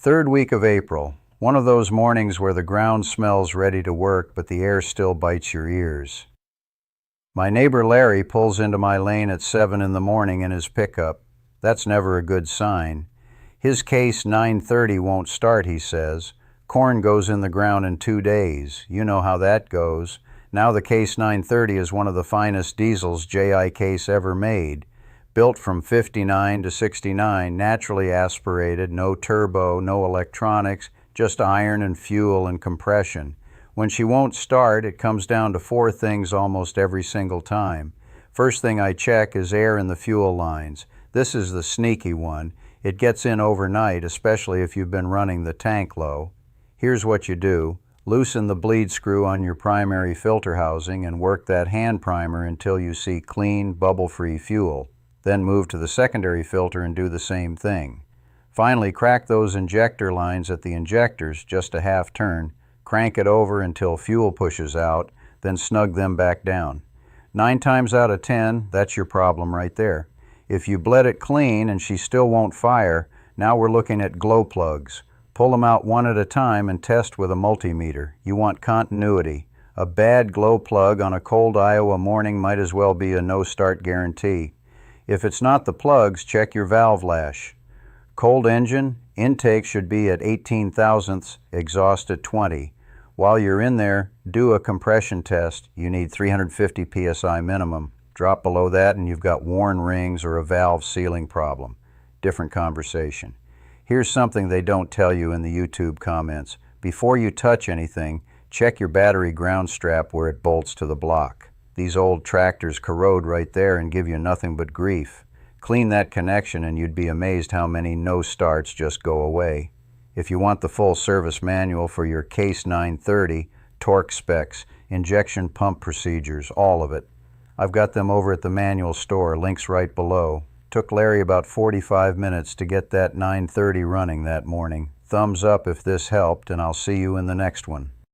Third week of April. One of those mornings where the ground smells ready to work, but the air still bites your ears. My neighbor Larry pulls into my lane at 7 in the morning in his pickup. That's never a good sign. His case 930 won't start, he says. Corn goes in the ground in 2 days. You know how that goes. Now the case 930 is one of the finest diesels JI Case ever made. Built from 59 to 69, naturally aspirated, no turbo, no electronics, just iron and fuel and compression. When she won't start, it comes down to 4 things almost every single time. First thing I check is air in the fuel lines. This is the sneaky one. It gets in overnight, especially if you've been running the tank low. Here's what you do. Loosen the bleed screw on your primary filter housing and work that hand primer until you see clean, bubble-free fuel. Then move to the secondary filter and do the same thing. Finally, crack those injector lines at the injectors just a half turn, crank it over until fuel pushes out, then snug them back down. 9 times out of 10, that's your problem right there. If you bled it clean and she still won't fire, now we're looking at glow plugs. Pull them out one at a time and test with a multimeter. You want continuity. A bad glow plug on a cold Iowa morning might as well be a no-start guarantee. If it's not the plugs, check your valve lash. Cold engine, intake should be at 18 thousandths, exhaust at 20. While you're in there, do a compression test. You need 350 psi minimum. Drop below that and you've got worn rings or a valve sealing problem. Different conversation. Here's something they don't tell you in the YouTube comments. Before you touch anything, check your battery ground strap where it bolts to the block. These old tractors corrode right there and give you nothing but grief. Clean that connection and you'd be amazed how many no starts just go away. If you want the full service manual for your Case 930, torque specs, injection pump procedures, all of it, I've got them over at the manual store, links right below. Took Larry about 45 minutes to get that 930 running that morning. Thumbs up if this helped, and I'll see you in the next one.